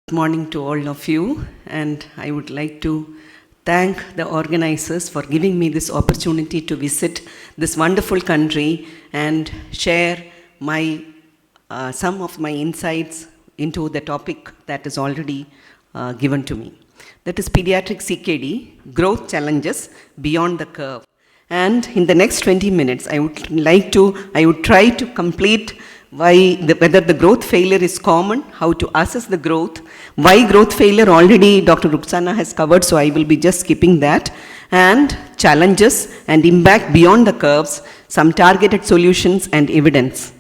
Good morning to all of you, and I would like to thank the organizers for giving me this opportunity to visit this wonderful country and share my some of my insights into the topic that is already given to me. That is Pediatric CKD, Growth Challenges Beyond the Curve. And in the next 20 minutes, I would try to complete whether the growth failure is common, how to assess the growth, why growth failure already Dr. Ruxana has covered, so I will be just skipping that, and challenges and impact beyond the curves, some targeted solutions and evidence.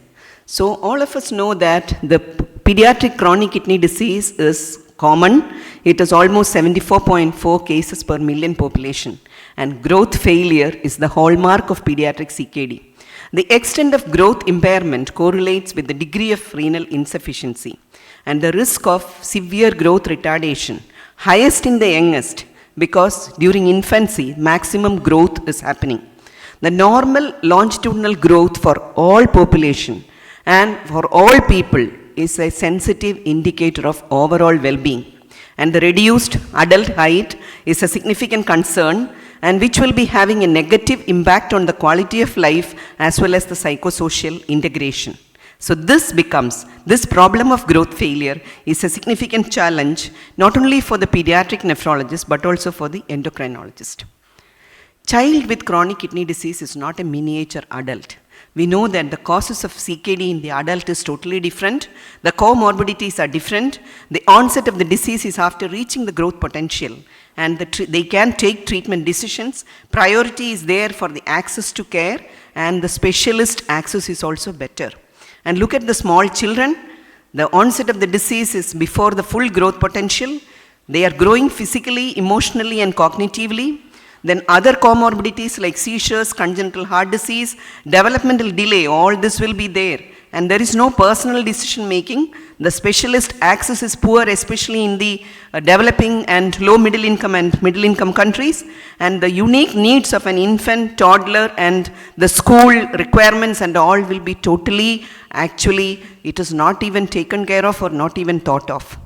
So all of us know that the pediatric chronic kidney disease is common. It is almost 74.4 cases per million population, and growth failure is the hallmark of pediatric CKD. The extent of growth impairment correlates with the degree of renal insufficiency and the risk of severe growth retardation, highest in the youngest because during infancy maximum growth is happening. The normal longitudinal growth for all population and for all people is a sensitive indicator of overall well-being, and the reduced adult height is a significant concern and which will be having a negative impact on the quality of life as well as the psychosocial integration. So this problem of growth failure is a significant challenge not only for the pediatric nephrologist but also for the endocrinologist. Child with chronic kidney disease is not a miniature adult. We know that the causes of CKD in the adult is totally different. The comorbidities are different. The onset of the disease is after reaching the growth potential, and they can take treatment decisions. Priority is there for the access to care, and the specialist access is also better. And look at the small children. The onset of the disease is before the full growth potential. They are growing physically, emotionally, and cognitively. Then other comorbidities like seizures, congenital heart disease, developmental delay, all this will be there. And there is no personal decision making. The specialist access is poor, especially in the developing and low middle income and middle income countries. And the unique needs of an infant, toddler, and the school requirements and all will be totally, actually, it is not even taken care of or not even thought of.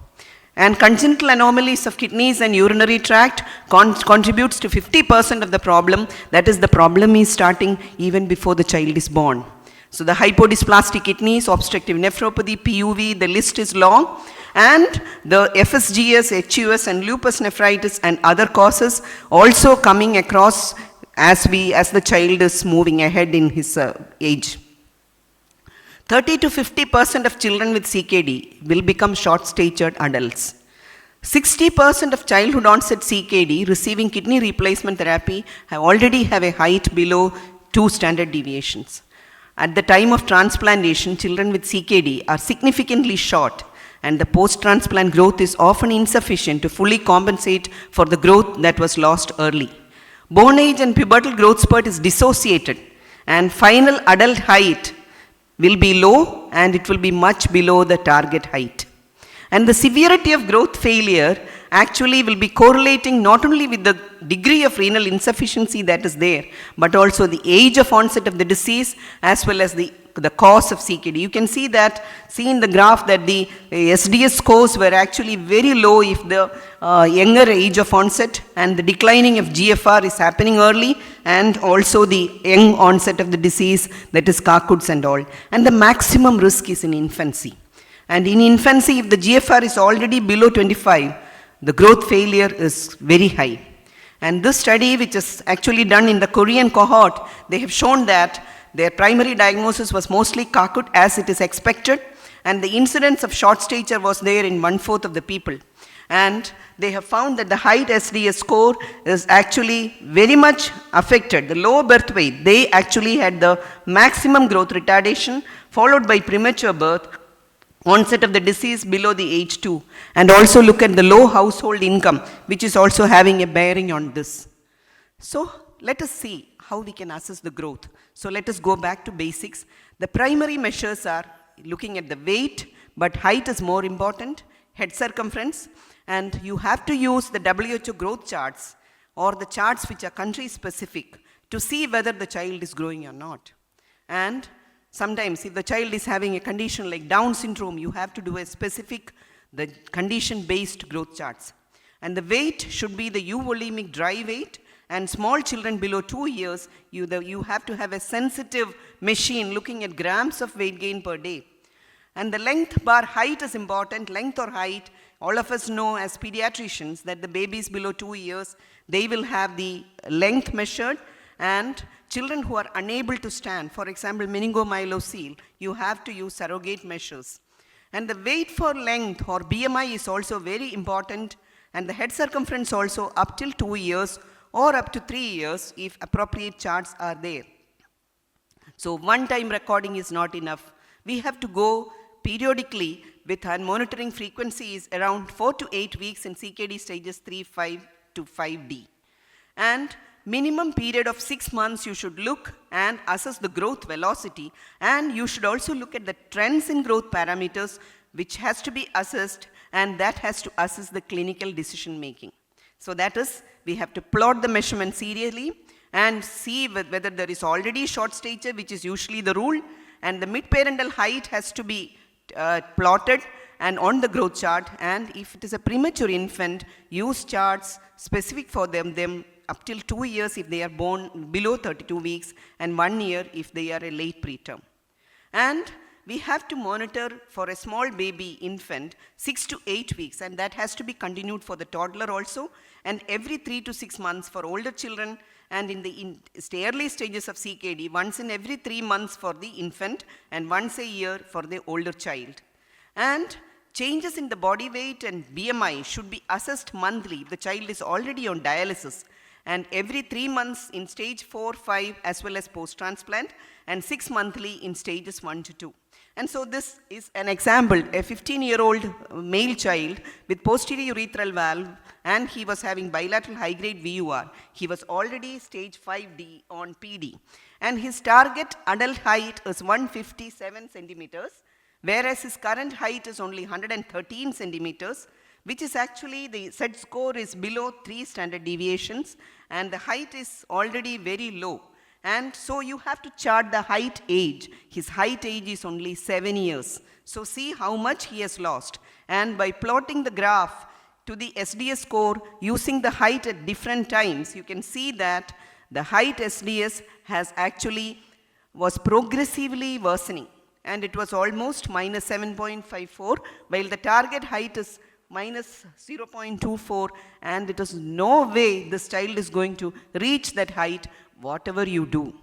And congenital anomalies of kidneys and urinary tract contributes to 50% of the problem. That is, the problem is starting even before the child is born. So the hypodysplastic kidneys, obstructive nephropathy, PUV, the list is long. And the FSGS, HUS, and lupus nephritis and other causes also coming across as the child is moving ahead in his age. 30 to 50% of children with CKD will become short-statured adults. 60% of childhood onset CKD receiving kidney replacement therapy already have a height below 2 standard deviations. At the time of transplantation, children with CKD are significantly short, and the post-transplant growth is often insufficient to fully compensate for the growth that was lost early. Bone age and pubertal growth spurt is dissociated, and final adult height will be low, and it will be much below the target height. And the severity of growth failure actually will be correlating not only with the degree of renal insufficiency that is there, but also the age of onset of the disease as well as the cause of CKD. You can see in the graph that the SDS scores were actually very low if the younger age of onset, and the declining of GFR is happening early, and also the young onset of the disease, that is Charcot's and all. And the maximum risk is in infancy. And in infancy, if the GFR is already below 25, the growth failure is very high. And this study, which is actually done in the Korean cohort, they have shown that their primary diagnosis was mostly Charcot, as it is expected, and the incidence of short stature was there in 1/4 of the people. And they have found that the height SDS score is actually very much affected. The low birth weight, they actually had the maximum growth retardation, followed by premature birth, onset of the disease below the age 2, and also look at the low household income, which is also having a bearing on this. So let us see how we can assess the growth. So let us go back to basics. The primary measures are looking at the weight, but height is more important, head circumference, and you have to use the WHO growth charts or the charts which are country specific to see whether the child is growing or not. And sometimes if the child is having a condition like Down syndrome, you have to do a specific the condition-based growth charts. And the weight should be the euvolemic dry weight, and small children below 2 years, you have to have a sensitive machine looking at grams of weight gain per day. And the length bar height is important, length or height. All of us know as pediatricians that the babies below 2 years, they will have the length measured, and children who are unable to stand, for example, meningomyelocele, you have to use surrogate measures. And the weight for length or BMI is also very important, and the head circumference also up till 2 years or up to 3 years if appropriate charts are there. So one-time recording is not enough. We have to go periodically with our monitoring frequencies around 4 to 8 weeks in CKD stages 3, 5 to 5D. And minimum period of 6 months you should look and assess the growth velocity, and you should also look at the trends in growth parameters which has to be assessed, and that has to assess the clinical decision making. So that is, we have to plot the measurement serially and see whether there is already short stature, which is usually the rule, and the mid-parental height has to be plotted and on the growth chart, and if it is a premature infant, use charts specific for them up till 2 years if they are born below 32 weeks, and 1 year if they are a late preterm. And we have to monitor for a small baby infant 6 to 8 weeks, and that has to be continued for the toddler also, and every 3 to 6 months for older children, and in the early stages of CKD, once in every 3 months for the infant and once a year for the older child. And changes in the body weight and BMI should be assessed monthly if the child is already on dialysis, and every 3 months in stage 4, 5 as well as post-transplant, and 6 monthly in stages 1 to 2. And so this is an example, a 15-year-old male child with posterior urethral valve, and he was having bilateral high-grade VUR. He was already stage 5D on PD. And his target adult height is 157 centimeters, whereas his current height is only 113 centimeters, which is actually, the Z score is below 3 standard deviations, and the height is already very low. And so you have to chart the height age. His height age is only 7 years. So see how much he has lost. And by plotting the graph to the SDS score using the height at different times, you can see that the height SDS has actually was progressively worsening. And it was almost minus 7.54, while the target height is minus 0.24, and it is no way this child is going to reach that height whatever you do.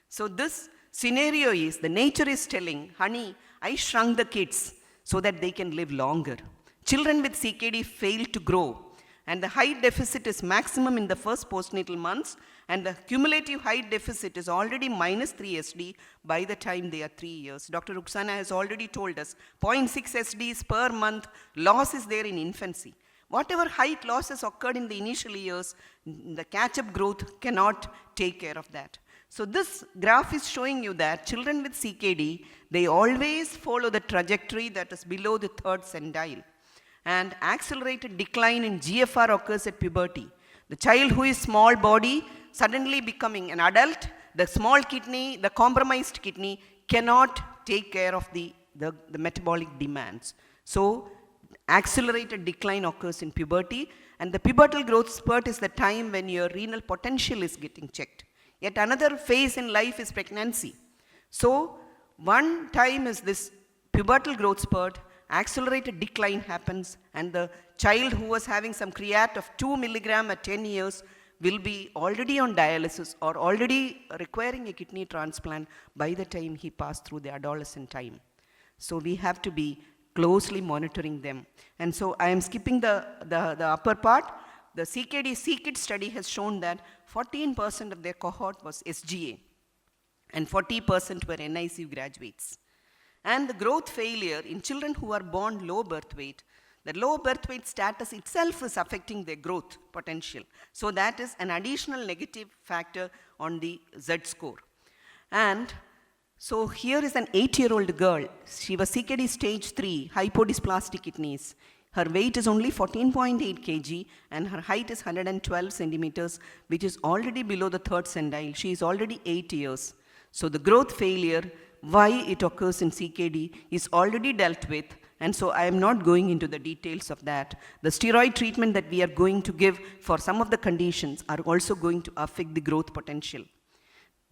So this scenario is, the nature is telling, honey, I shrunk the kids so that they can live longer. Children with CKD fail to grow, and the height deficit is maximum in the first postnatal months, and the cumulative height deficit is already minus 3 SD by the time they are 3 years. Dr. Ruxana has already told us 0.6 SDs per month loss is there in infancy. Whatever height losses occurred in the initial years, the catch-up growth cannot take care of that. So this graph is showing you that children with CKD, they always follow the trajectory that is below the 3rd centile. And accelerated decline in GFR occurs at puberty. The child who is small body suddenly becoming an adult, the small kidney, the compromised kidney cannot take care of the metabolic demands. So accelerated decline occurs in puberty, and the pubertal growth spurt is the time when your renal potential is getting checked. Yet another phase in life is pregnancy. So one time is this pubertal growth spurt, accelerated decline happens, and the child who was having some creat of 2 milligram at 10 years will be already on dialysis or already requiring a kidney transplant by the time he passed through the adolescent time. So we have to be closely monitoring them. And so I am skipping the upper part. The CKD CKID study has shown that 14% of their cohort was SGA and 40% were NICU graduates. And the growth failure in children who are born low birth weight, the low birth weight status itself is affecting their growth potential. So that is an additional negative factor on the Z score. And so here is an 8-year-old girl. She was CKD stage 3, hypodysplastic kidneys. Her weight is only 14.8 kg and her height is 112 centimeters, which is already below the 3rd centile. She is already 8 years. So the growth failure, why it occurs in CKD, is already dealt with, And so I am not going into the details of that. The steroid treatment that we are going to give for some of the conditions are also going to affect the growth potential.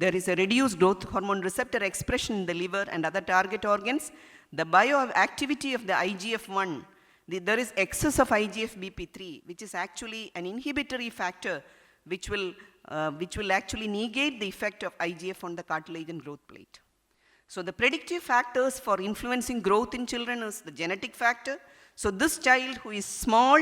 There is a reduced growth hormone receptor expression in the liver and other target organs. The bioactivity of the IGF-1, there is excess of IGF-BP3, which is actually an inhibitory factor which will actually negate the effect of IGF on the cartilage and growth plate. So the predictive factors for influencing growth in children is the genetic factor. So this child who is small,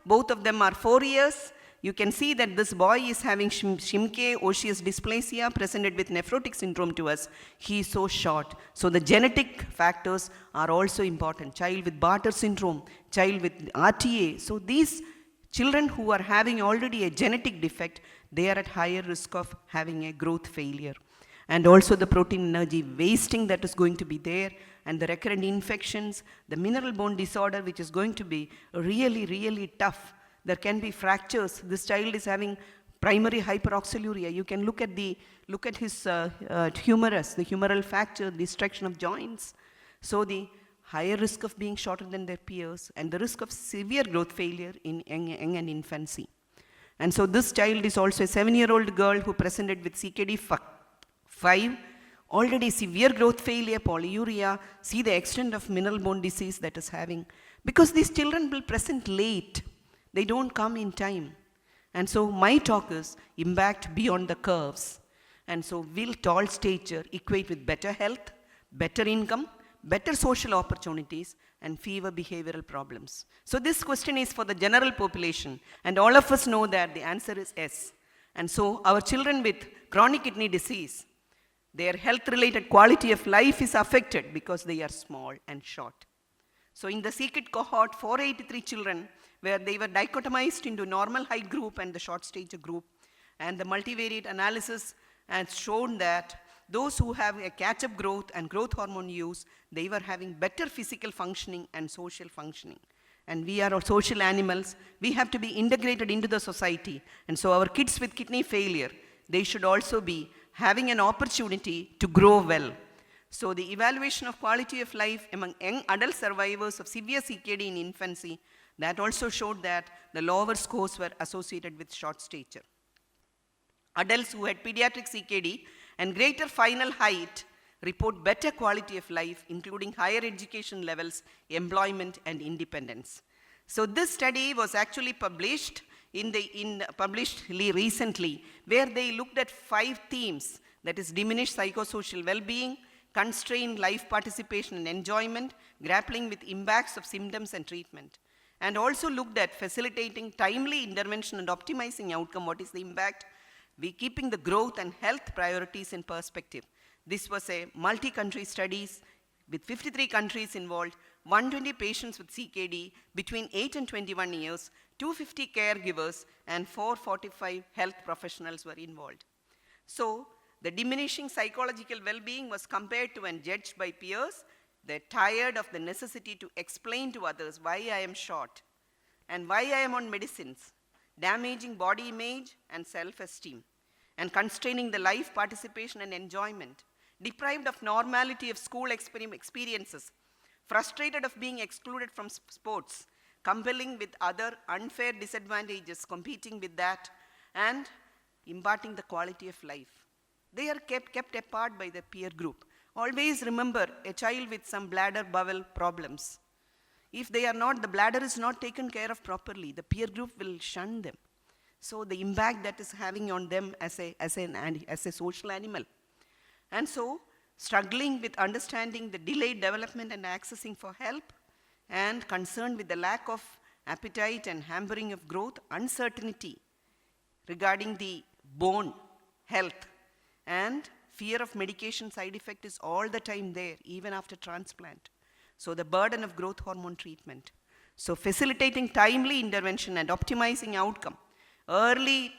both of them are 4 years. You can see that this boy is having Schimke osseous dysplasia presented with nephrotic syndrome to us. He is so short. So the genetic factors are also important. Child with Bartter syndrome, child with RTA. So these children who are having already a genetic defect, they are at higher risk of having a growth failure. And also the protein energy wasting that is going to be there, and the recurrent infections, the mineral bone disorder, which is going to be really, really tough. There can be fractures. This child is having primary hyperoxaluria. You can look at his humerus, the humeral fracture, destruction of joints. So the higher risk of being shorter than their peers, and the risk of severe growth failure in young and infancy. And so this child is also a 7-year-old girl who presented with CKD 5, already severe growth failure, polyuria. See the extent of mineral bone disease that is having. Because these children will present late. They don't come in time. And so my talk is impact beyond the curves. And so will tall stature equate with better health, better income, better social opportunities, and fewer behavioral problems? So this question is for the general population, and all of us know that the answer is yes. And so our children with chronic kidney disease, their health-related quality of life is affected because they are small and short. So in the CKD cohort, 483 children, where they were dichotomized into normal height group and the short stature group, and the multivariate analysis has shown that those who have a catch-up growth and growth hormone use, they were having better physical functioning and social functioning. And we are social animals. We have to be integrated into the society. And so our kids with kidney failure, they should also be having an opportunity to grow well. So the evaluation of quality of life among young adult survivors of severe CKD in infancy, that also showed that the lower scores were associated with short stature. Adults who had pediatric CKD and greater final height report better quality of life, including higher education levels, employment, and independence. So this study was actually published recently, where they looked at 5 themes, that is diminished psychosocial well-being, constrained life participation and enjoyment, grappling with impacts of symptoms and treatment, and also looked at facilitating timely intervention and optimizing outcome. What is the impact? We keeping the growth and health priorities in perspective. This was a multi-country studies with 53 countries involved, 120 patients with CKD between 8 and 21 years, 250 caregivers, and 445 health professionals were involved. So the diminishing psychological well-being was compared to and judged by peers. They're tired of the necessity to explain to others why I am short and why I am on medicines, damaging body image and self-esteem, and constraining the life participation and enjoyment, deprived of normality of school experiences, frustrated of being excluded from sports, compelling with other unfair disadvantages, competing with that, and imparting the quality of life. They are kept apart by the peer group. Always remember a child with some bladder bowel problems. If they are not, the bladder is not taken care of properly, the peer group will shun them. So the impact that is having on them as a social animal. And so struggling with understanding the delayed development and accessing for help, and concerned with the lack of appetite and hampering of growth, uncertainty regarding the bone health, and fear of medication side effect is all the time there, even after transplant. So the burden of growth hormone treatment. So facilitating timely intervention and optimizing outcome. Early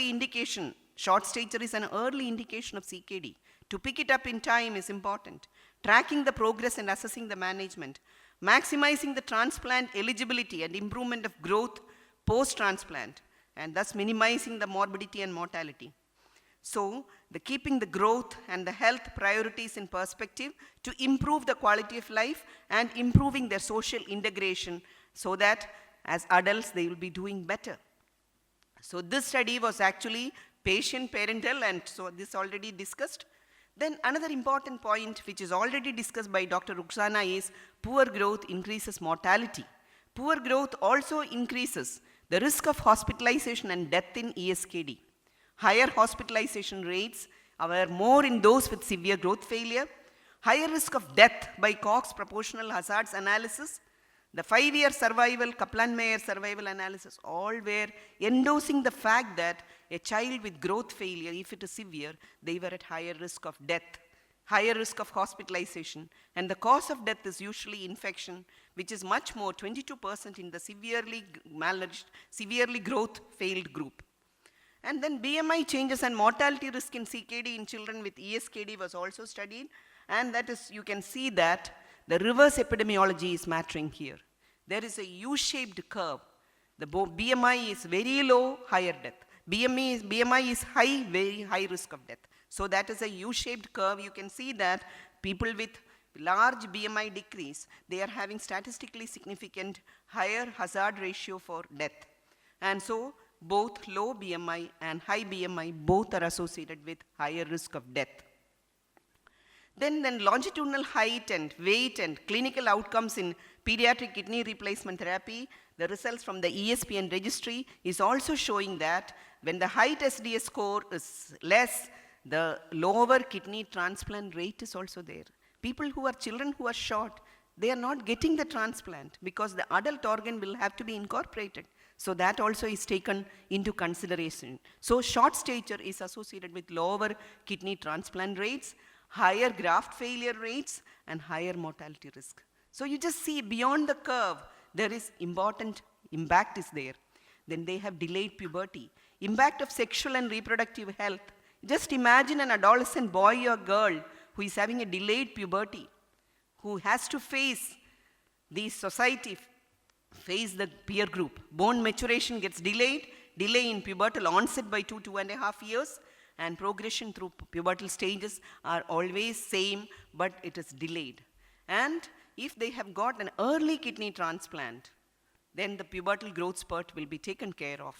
indication. Short stature is an early indication of CKD. To pick it up in time is important. Tracking the progress and assessing the management. Maximizing the transplant eligibility and improvement of growth post-transplant, and thus minimizing the morbidity and mortality. So, keeping the growth and the health priorities in perspective to improve the quality of life and improving their social integration so that as adults they will be doing better. So, this study was actually patient parental, and so this already discussed. Then another important point which is already discussed by Dr. Ruxana is poor growth increases mortality. Poor growth also increases the risk of hospitalization and death in ESKD. Higher hospitalization rates are more in those with severe growth failure. Higher risk of death by Cox proportional hazards analysis. The 5-year survival, Kaplan-Meier survival analysis, all were endorsing the fact that a child with growth failure, if it is severe, they were at higher risk of death, higher risk of hospitalization, and the cause of death is usually infection, which is much more, 22% in the severely malnourished, severely growth failed group. And then BMI changes and mortality risk in CKD in children with ESKD was also studied, and that is, you can see that the reverse epidemiology is mattering here. There is a U-shaped curve. The BMI is very low, higher death. BMI is high, very high risk of death. So that is a U-shaped curve. You can see that people with large BMI decrease, they are having statistically significant higher hazard ratio for death. And so both low BMI and high BMI both are associated with higher risk of death. Then longitudinal height and weight and clinical outcomes in pediatric kidney replacement therapy, the results from the ESPN registry is also showing that when the height SDS score is less, the lower kidney transplant rate is also there. Children who are short, they are not getting the transplant because the adult organ will have to be incorporated. So that also is taken into consideration. So short stature is associated with lower kidney transplant rates, higher graft failure rates, and higher mortality risk. So you just see beyond the curve, there is important impact is there. Then they have delayed puberty. Impact of sexual and reproductive health. Just imagine an adolescent boy or girl who is having a delayed puberty, who has to face the society, face the peer group. Bone maturation gets delayed, delay in pubertal onset by 2.5 years, and progression through pubertal stages are always same, but it is delayed. And if they have got an early kidney transplant, then the pubertal growth spurt will be taken care of.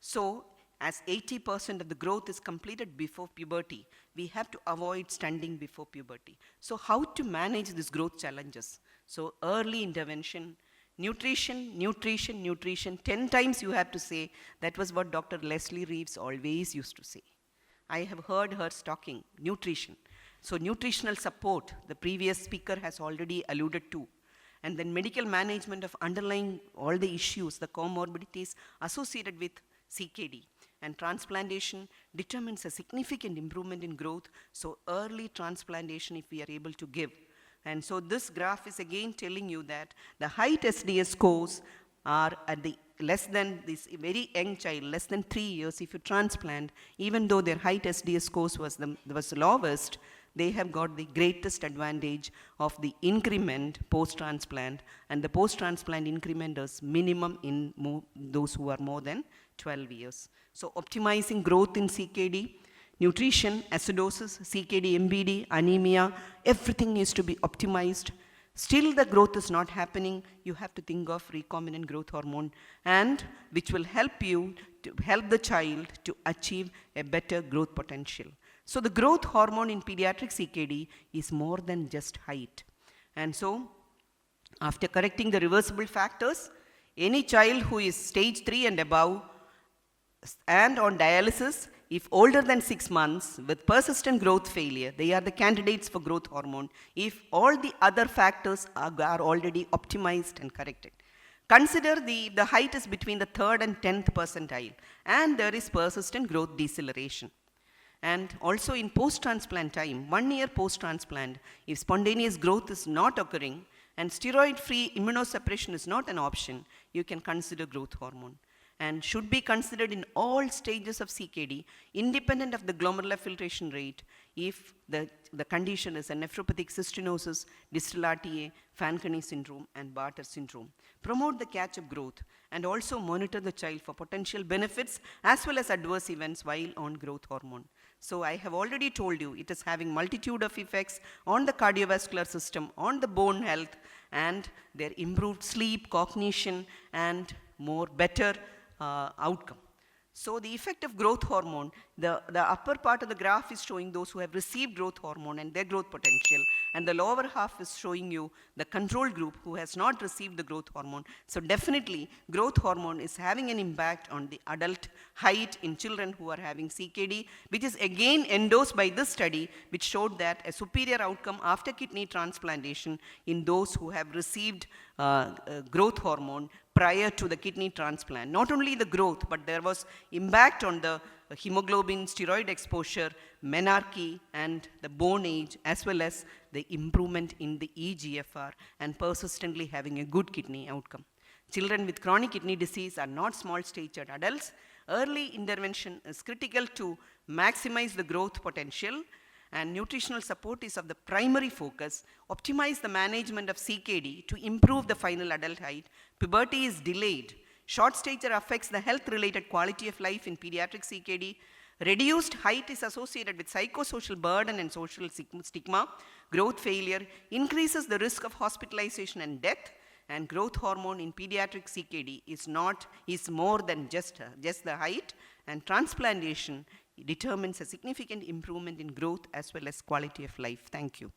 So, as 80% of the growth is completed before puberty, we have to avoid stunting before puberty. So, how to manage these growth challenges? So, early intervention, nutrition, 10 times you have to say. That was what Dr. Leslie Reeves always used to say. I have heard her talking, nutrition. So nutritional support, the previous speaker has already alluded to. And then medical management of underlying all the issues, the comorbidities associated with CKD. And transplantation determines a significant improvement in growth. So early transplantation if we are able to give. And so this graph is again telling you that the height SDS scores are at the less than this very young child, less than 3 years, if you transplant, even though their height SDS scores was lowest, they have got the greatest advantage of the increment post-transplant, and the post-transplant increment is minimum in those who are more than 12 years. So optimizing growth in CKD, nutrition, acidosis, CKD, MBD, anemia, everything needs to be optimized. Still the growth is not happening, you have to think of recombinant growth hormone, and which will help you to help the child to achieve a better growth potential. So the growth hormone in pediatric CKD is more than just height. And so after correcting the reversible factors, any child who is stage 3 and above and on dialysis, if older than 6 months with persistent growth failure, they are the candidates for growth hormone if all the other factors are already optimized and corrected. Consider the height is between the 3rd and 10th percentile, and there is persistent growth deceleration. And also in post-transplant time, 1 year post-transplant, if spontaneous growth is not occurring and steroid-free immunosuppression is not an option, you can consider growth hormone, and should be considered in all stages of CKD, independent of the glomerular filtration rate, if the condition is a nephropathic cystinosis, distal RTA, Fanconi syndrome, and Bartter syndrome. Promote the catch-up growth, and also monitor the child for potential benefits as well as adverse events while on growth hormone. So I have already told you it is having multitude of effects on the cardiovascular system, on the bone health, and their improved sleep, cognition, and more better outcome. So the effect of growth hormone, the upper part of the graph is showing those who have received growth hormone and their growth potential, and the lower half is showing you the control group who has not received the growth hormone. So definitely growth hormone is having an impact on the adult height in children who are having CKD, which is again endorsed by this study, which showed that a superior outcome after kidney transplantation in those who have received growth hormone prior to the kidney transplant. Not only the growth, but there was impact on the hemoglobin, steroid exposure, menarche, and the bone age, as well as the improvement in the eGFR and persistently having a good kidney outcome. Children with chronic kidney disease are not small-statured adults. Early intervention is critical to maximize the growth potential, and nutritional support is of the primary focus. Optimize the management of CKD to improve the final adult height. Puberty is delayed. Short stature affects the health-related quality of life in pediatric CKD. Reduced height is associated with psychosocial burden and social stigma. Growth failure increases the risk of hospitalization and death. And growth hormone in pediatric CKD is more than just the height, and transplantation determines a significant improvement in growth as well as quality of life. Thank you.